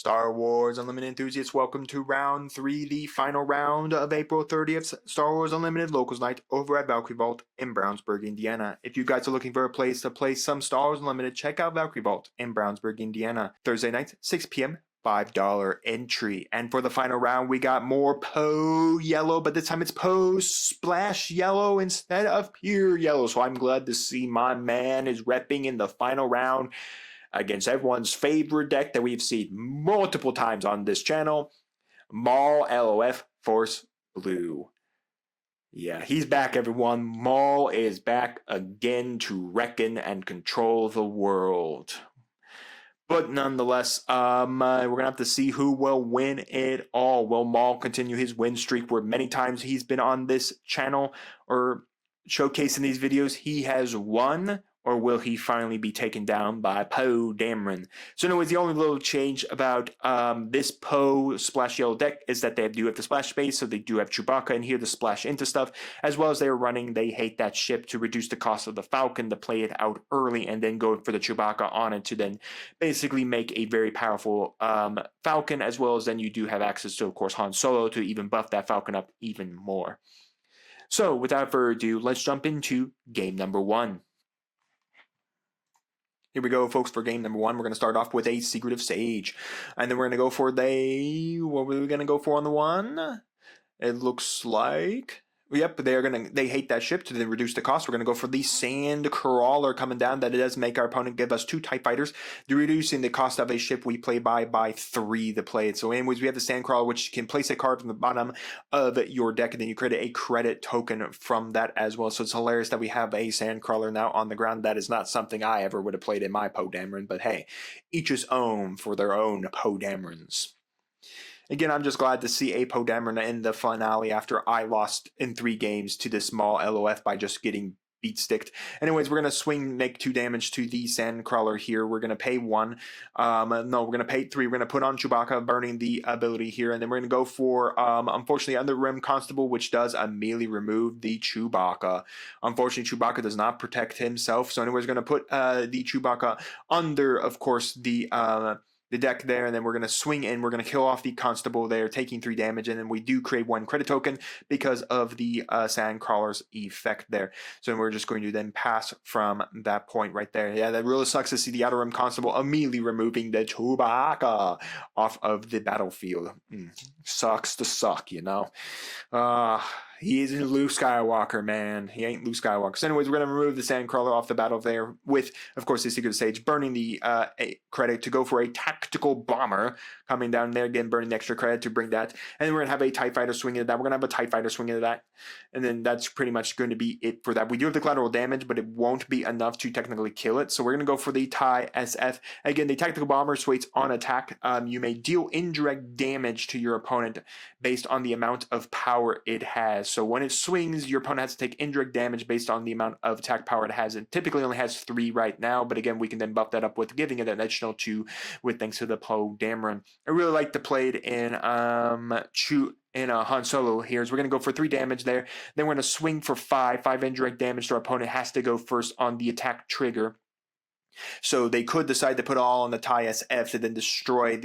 Star Wars Unlimited enthusiasts, welcome to round 3, the final round of April 30th Star Wars Unlimited Locals Night over at Valkyrie Vault in Brownsburg, Indiana. If you guys are looking for a place to play some Star Wars Unlimited, check out Valkyrie Vault in Brownsburg, Indiana. Thursday night, 6 p.m. $5 entry. And for the final round, we got more Poe Yellow, but this time it's Poe Splash Yellow instead of pure yellow. So I'm glad to see my man is repping in the final round against everyone's favorite deck that we've seen multiple times on this channel, Maul LOF Force Blue. Yeah, he's back, everyone. Maul is back again to reckon and control the world. But nonetheless, we're going to have to see who will win it all. Will Maul continue his win streak where many times he's been on this channel or showcasing these videos he has won? Or will he finally be taken down by Poe Dameron? So anyways, the only little change about this Poe Splash Yellow deck is that they do have the splash space, so they do have Chewbacca in here to splash into stuff, as well as they're running They Hate That Ship to reduce the cost of the Falcon to play it out early and then go for the Chewbacca on it to then basically make a very powerful Falcon, as well as then you do have access to, of course, Han Solo to even buff that Falcon up even more. So without further ado, let's jump into game number 1. Here we go, folks, for game number 1. We're going to start off with a Secretive Sage. And then we're going to go for what were we going to go for on the 1? It looks like... Yep, They Hate That Ship to then reduce the cost. We're going to go for the Sand Crawler coming down. That it does make our opponent give us 2 TIE Fighters, reducing the cost of a ship we play by 3 to play it. So anyways, we have the Sand Crawler, which can place a card from the bottom of your deck, and then you create a credit token from that as well. So it's hilarious that we have a Sand Crawler now on the ground. That is not something I ever would have played in my Poe Dameron, but hey, each his own for their own Poe Damerons. Again, I'm just glad to see a Poe Dameron in the finale after I lost in 3 games to this small LOF by just getting beat sticked. Anyways, we're going to make 2 damage to the Sandcrawler here. We're going to pay 1. No, we're going to pay 3. We're going to put on Chewbacca, burning the ability here. And then we're going to go for, unfortunately, Under Rim Constable, which does immediately remove the Chewbacca. Unfortunately, Chewbacca does not protect himself. So anyways, we're going to put the Chewbacca under, of course, the deck there, and then we're going to swing in. We're going to kill off the Constable there, taking 3 damage, and then we do create 1 credit token because of the Sandcrawler's effect there. So we're just going to then pass from that point right there. Yeah, that really sucks to see the Outer Rim Constable immediately removing the Chewbacca off of the battlefield. Sucks to suck, you know. He isn't Luke Skywalker, man. He ain't Luke Skywalker. So anyways, we're going to remove the Sandcrawler off the battle there with, of course, the Secret Sage, burning the credit to go for a Tactical Bomber coming down there, again, burning the extra credit to bring that. And then we're going to have a TIE Fighter swing into that. We're going to have a TIE Fighter swing into that. And then that's pretty much going to be it for that. We do have the collateral damage, but it won't be enough to technically kill it. So we're going to go for the TIE SF. Again, the Tactical Bomber waits on attack. You may deal indirect damage to your opponent based on the amount of power it has. So when it swings, your opponent has to take indirect damage based on the amount of attack power it has. It typically only has 3 right now, but again, we can then buff that up with giving it an additional 2 with thanks to the Poe Dameron. I really like to play it in Han Solo here. So we're going to go for 3 damage there. Then we're going to swing for 5 indirect damage. So our opponent has to go first on the attack trigger. So they could decide to put all on the TIE SF to then destroy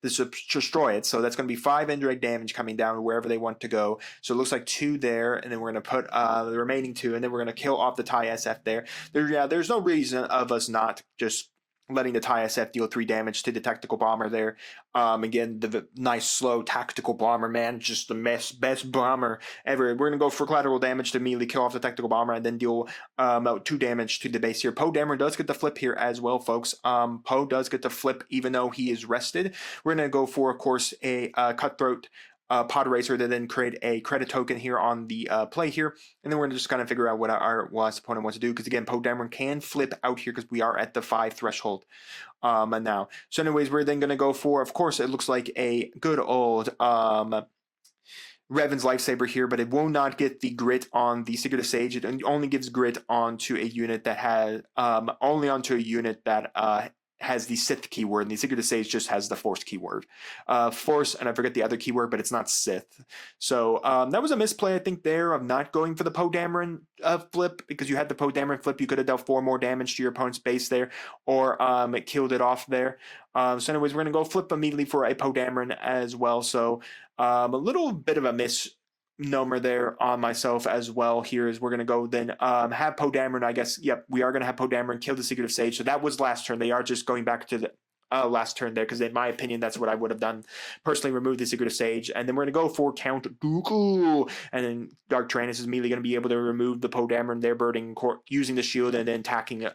destroy it. So that's going to be 5 indirect damage coming down wherever they want to go. So it looks like 2 there, and then we're going to put the remaining 2, and then we're going to kill off the TIE SF there. There's no reason of us not just letting the TIE SF deal 3 damage to the Tactical Bomber there. Again, the nice, slow Tactical Bomber, man. Just the best bomber ever. We're going to go for collateral damage to immediately kill off the Tactical Bomber and then deal 2 damage to the base here. Poe Dameron does get the flip here as well, folks. Poe does get the flip even though he is rested. We're going to go for, of course, a Cutthroat Pod Racer to then create a credit token here on the play here, and then we're going to just kind of figure out what our last opponent wants to do, because again, Poe Dameron can flip out here because we are at the 5 threshold now. So anyways, we're then going to go for, of course, it looks like a good old Revan's Lifesaver here, but it will not get the grit on the Secretive Sage. It only gives grit onto a unit that has has the Sith keyword, and the Secret of Sage just has the Force keyword. Force, and I forget the other keyword, but it's not Sith. So that was a misplay, I think, there of not going for the Poe Dameron flip, because you had the Poe Dameron flip. You could have dealt 4 more damage to your opponent's base there, or it killed it off there. So anyways, we're going to go flip immediately for a Poe Dameron as well. So a little bit of a misnomer there on myself as well. Here is we're going to go then have Poe Dameron, I guess. Yep, we are going to have Poe Dameron kill the Secret of Sage. So that was last turn. They are just going back to the last turn there, because in my opinion, that's what I would have done. Personally, remove the Secret of Sage. And then we're going to go for Count Dooku. And then Dark Tyrannus is immediately going to be able to remove the Poe Dameron there, birding, using the shield, and then attacking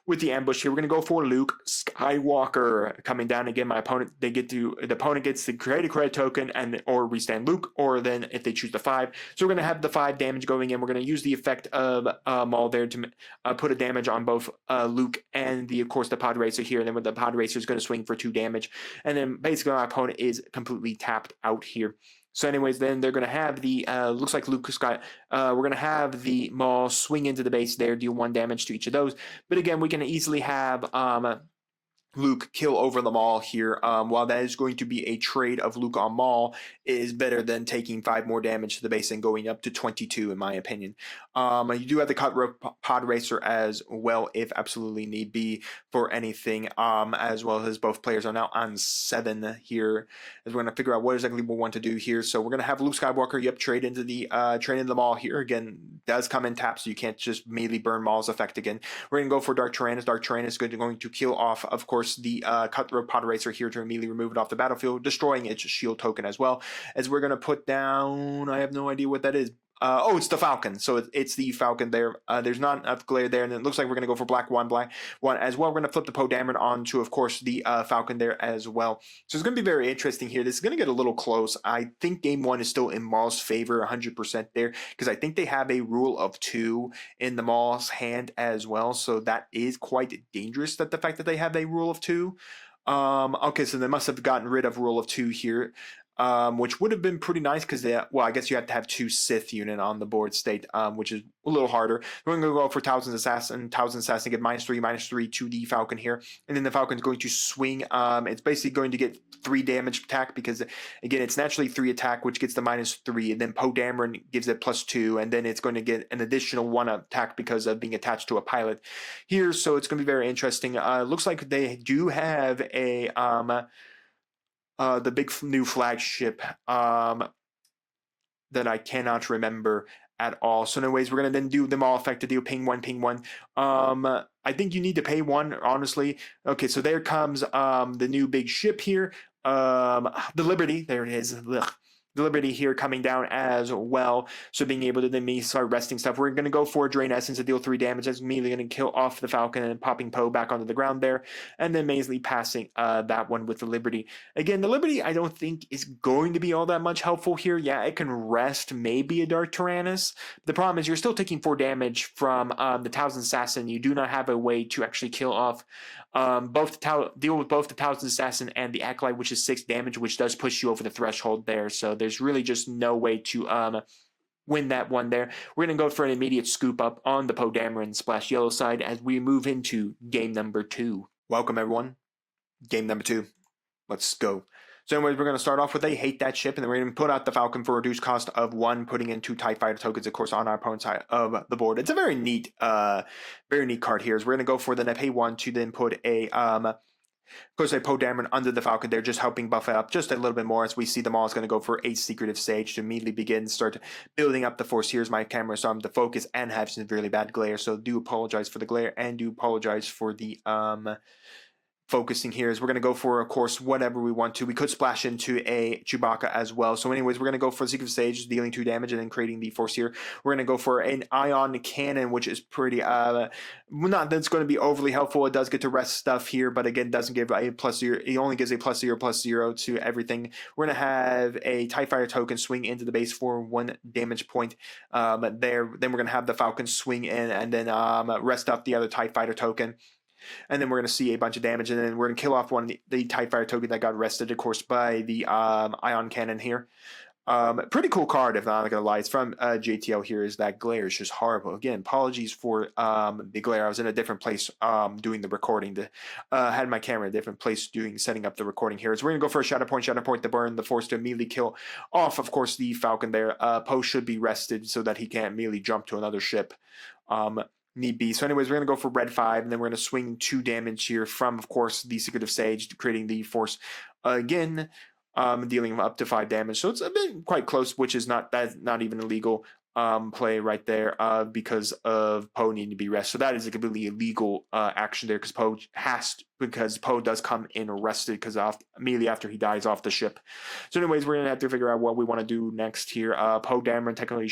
with the ambush here. We're going to go for Luke Skywalker coming down again. The opponent gets to create a credit token or restand Luke, or then if they choose the 5. So we're going to have the 5 damage going in. We're going to use the effect of Maul there to put a damage on both Luke and of course the Pod Racer here. And then with the Pod Racer is going to swing for 2 damage. And then basically my opponent is completely tapped out here. So anyways, then they're going to have the, looks like Luke Scott, we're going to have the Maul swing into the base there, deal 1 damage to each of those. But again, we can easily have Luke kill over the Maul here. While that is going to be a trade of Luke on Maul, is better than taking 5 more damage to the base and going up to 22, in my opinion. You do have the Cutthroat Pod Racer as well, if absolutely need be for anything, as well as both players are now on 7 here, as we're going to figure out what exactly we want to do here. So we're going to have Luke Skywalker, trade into the Maul here. Again, does come in tap, so you can't just immediately burn Maul's effect again. We're going to go for Dark Tyrannus. Dark Tyrannus is going to kill off, of course, the Cutthroat Pod Racer here to immediately remove it off the battlefield, destroying its shield token as well. As we're going to put down, I have no idea what that is. Oh, it's the Falcon. So it's the Falcon there. There's not enough glare there, and it looks like we're going to go for black one as well. We're going to flip the Poe Dameron onto, of course, the Falcon there as well. So it's going to be very interesting here. This is going to get a little close. I think game 1 is still in Maul's favor 100% there, because I think they have a rule of 2 in the Maul's hand as well. So that is quite dangerous, that the fact that they have a rule of 2. Okay, so they must have gotten rid of rule of 2 here. Which would have been pretty nice, because I guess you have to have 2 Sith unit on the board state, which is a little harder. We're going to go for Townsend's Assassin. Townsend's Assassin get -3 to the Falcon here, and then the Falcon's going to swing. It's basically going to get 3 damage attack, because again it's naturally 3 attack, which gets the -3, and then Poe Dameron gives it +2, and then it's going to get an additional 1 attack because of being attached to a pilot here. So it's going to be very interesting. Looks like they do have a the big new flagship that I cannot remember at all. So anyways, we're going to then do them all effect to deal ping 1. I think you need to pay 1, honestly. Okay, so there comes the new big ship here. The Liberty, there it is. Ugh. The Liberty here coming down as well. So being able to then start resting stuff. We're going to go for Drain Essence to deal 3 damage. That's immediately going to kill off the Falcon and popping Poe back onto the ground there. And then Maisley passing that one with the Liberty. Again, the Liberty I don't think is going to be all that much helpful here. Yeah, it can rest maybe a Dark Tyrannus. The problem is you're still taking 4 damage from the Townsend Assassin. You do not have a way to actually kill off deal with both the Townsend Assassin and the Acolyte, which is 6 damage, which does push you over the threshold there. So there's really just no way to win that one there. We're going to go for an immediate scoop up on the Poe Dameron Splash Yellow side as we move into game number 2. Welcome, everyone. Game number 2. Let's go. So anyways, we're going to start off with a Hate That Ship, and then we're going to put out the Falcon for a reduced cost of 1, putting in 2 TIE Fighter tokens, of course, on our opponent's side of the board. It's a very neat card here. So we're going to go for the pay 1 to then put a Poe Dameron under the Falcon there, just helping buff it up just a little bit more, as we see the Maul is going to go for a 𝐒𝐓𝐀𝐃 Sage to immediately start building up the force. Here's my camera starting to focus and have some really bad glare, so do apologize for the glare and do apologize for the focusing here. Is we're going to go for, of course, whatever we want to. We could splash into a Chewbacca as well. So anyways, we're going to go for Secret Sage, dealing 2 damage and then creating the force here. We're going to go for an ion cannon, which is pretty not that's going to be overly helpful. It does get to rest stuff here, but again, doesn't give a +0. It only gives a +0/+0 to everything. We're going to have a TIE Fighter token swing into the base for 1 damage point there. Then we're going to have the Falcon swing in and then rest up the other TIE Fighter token. And then we're going to see a bunch of damage, and then we're going to kill off one of the TIE Fighter token that got rested, of course, by the ion cannon here. Pretty cool card, if not gonna lie. It's from JTL here. Is that glare is just horrible. Again, apologies for the glare. I was in a different place doing the recording. Had my camera in a different place setting up the recording here. So we're gonna go for a shadow point to burn the force to immediately kill off, of course, the Falcon there. Poe should be rested so that he can't immediately jump to another ship. Need be. So anyways, we're going to go for red 5, and then we're going to swing 2 damage here from, of course, the 𝐒𝐓𝐀𝐃 Sage, creating the force again. Dealing up to 5 damage, so it's a bit quite close, which is not even illegal play right there because of Poe needing to be rested. So that is a completely illegal action there because Poe does come in rested because immediately after he dies off the ship. So anyways, we're gonna have to figure out what we want to do next here. Poe Dameron technically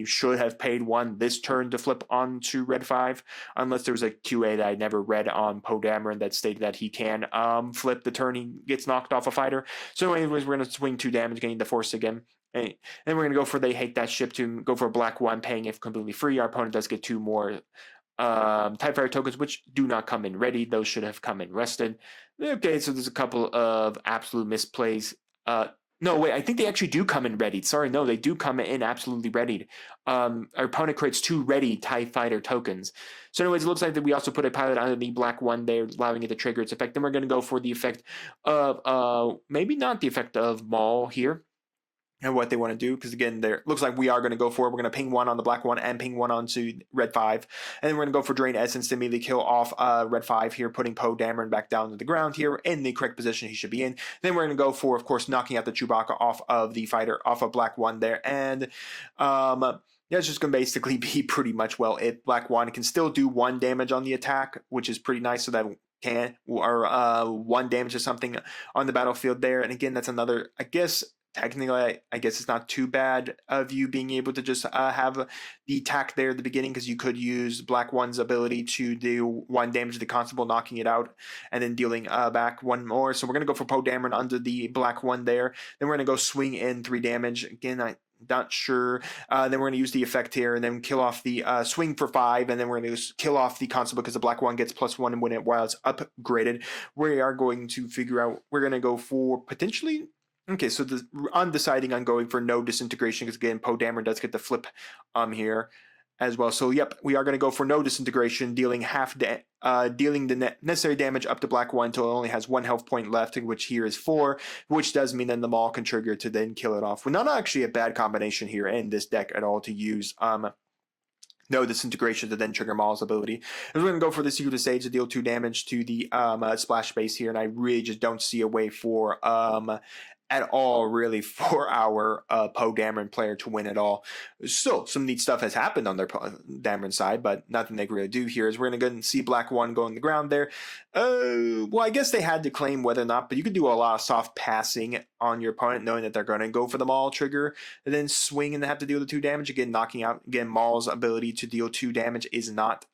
should have paid 1 this turn to flip onto red 5, unless there was a QA that I never read on Poe Dameron that stated that he can flip the turn he gets knocked off a fighter. So anyways, we're going to swing 2 damage, getting the force again. And then we're going to go for they hate that ship to go for a black 1, paying it completely free. Our opponent does get 2 more TIE Fighter tokens, which do not come in ready. Those should have come in rested. Okay, so there's a couple of absolute misplays. No, wait, I think they actually do come in readied. Sorry, no, they do come in absolutely readied. Our opponent creates 2 ready TIE Fighter tokens. So anyways, it looks like that we also put a pilot under the black 1 there, allowing it to trigger its effect. Then we're going to go for the effect of, maybe not the effect of Maul here. And what they want to do, because again, there looks like we are going to go for it. We're going to ping 1 on the black 1 and ping 1 onto red 5, and then we're going to go for Drain Essence to immediately kill off red 5 here, putting Poe Dameron back down to the ground here in the correct position he should be in. Then we're going to go for, of course, knocking out the Chewbacca off of the fighter, off of black 1 there, and yeah, it's just going to basically be pretty much, well, black 1 can still do 1 damage on the attack, which is pretty nice, so that or 1 damage or something on the battlefield there. And again, that's another, I guess. Technically, I guess it's not too bad of you being able to just have the attack there at the beginning, because you could use Black 1's ability to do 1 damage to the Constable, knocking it out, and then dealing back 1 more. So we're going to go for Poe Dameron under the Black 1 there. Then we're going to go swing in 3 damage. Again, I'm not sure. Then we're going to use the effect here, and then kill off the swing for 5, and then we're going to kill off the Constable because the Black 1 gets +1 and while it's upgraded. We are going to figure out, we're going to go for potentially... Okay, so I'm deciding on going for no disintegration, because again, Poe Dameron does get the flip here as well. So yep, we are going to go for no disintegration, dealing dealing the necessary damage up to black 1 until it only has 1 health point left, which here is 4, which does mean then the Maul can trigger to then kill it off. Well, not actually a bad combination here in this deck at all to use no disintegration to then trigger Maul's ability. And we're going to go for the 𝐒𝐓𝐀𝐃 Sage to deal 2 damage to the splash base here, and I really just don't see a way for at all, really, for our Poe Dameron player to win at all. So some neat stuff has happened on their Dameron side, but nothing they can really do here. Is we're going to go and see black 1 go on the ground there. Well, I guess they had to claim whether or not, but you could do a lot of soft passing on your opponent, knowing that they're going to go for the Maul trigger, and then swing and have to deal the 2 damage. Again, knocking out, again, Maul's ability to deal 2 damage is not...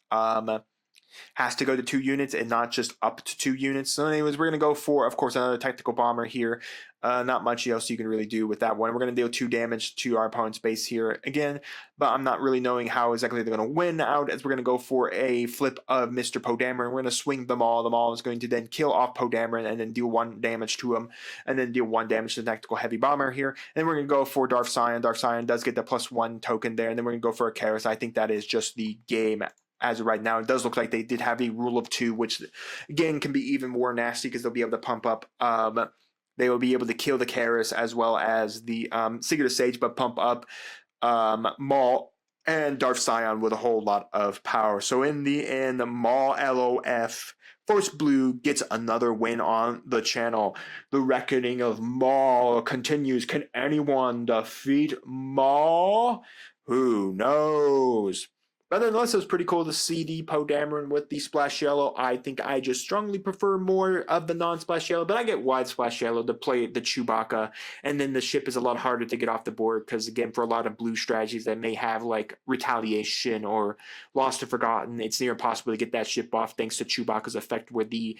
has to go to 2 units and not just up to 2 units. So anyways, we're going to go for, of course, another tactical bomber here. Not much else you can really do with that one. We're going to deal 2 damage to our opponent's base here again, but I'm not really knowing how exactly they're going to win out, as we're going to go for a flip of Mr. Poe Dameron. We're going to swing the Maul. The Maul is going to then kill off Poe Dameron and then deal 1 damage to him, and then deal 1 damage to the tactical heavy bomber here. And then we're going to go for Darth Sion. Darth Sion does get the +1 token there, and then we're going to go for a Karis. I think that is just the game as of right now. It does look like they did have a rule of 2, which again can be even more nasty, because they'll be able to pump up they will be able to kill the Karis as well as the 𝐒𝐓𝐃 Sage, but pump up Maul and Darth Sion with a whole lot of power. So in the end, Maul LOF Force Blue gets another win on the channel. The reckoning of Maul continues. Can anyone defeat Maul? Who knows? But nonetheless, it was pretty cool to see the Poe Dameron with the Splash Yellow. I think I just strongly prefer more of the non-Splash Yellow, but I get wide Splash Yellow to play the Chewbacca, and then the ship is a lot harder to get off the board, because again, for a lot of blue strategies that may have like Retaliation or Lost or Forgotten, it's near impossible to get that ship off thanks to Chewbacca's effect, where the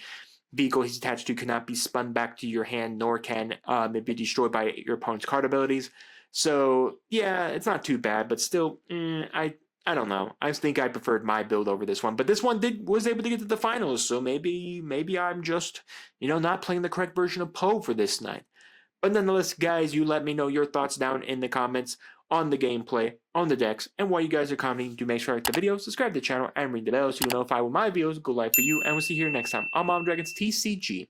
vehicle he's attached to cannot be spun back to your hand, nor can it be destroyed by your opponent's card abilities. So yeah, it's not too bad, but still, I don't know. I think I preferred my build over this one, but this one was able to get to the finals, so maybe I'm just, not playing the correct version of Poe for this night. But nonetheless, guys, you let me know your thoughts down in the comments on the gameplay, on the decks, and while you guys are commenting, do make sure to like the video, subscribe to the channel, and ring the bell so you'll notify when my videos go live for you, and we'll see you here next time on Mom Dragons TCG.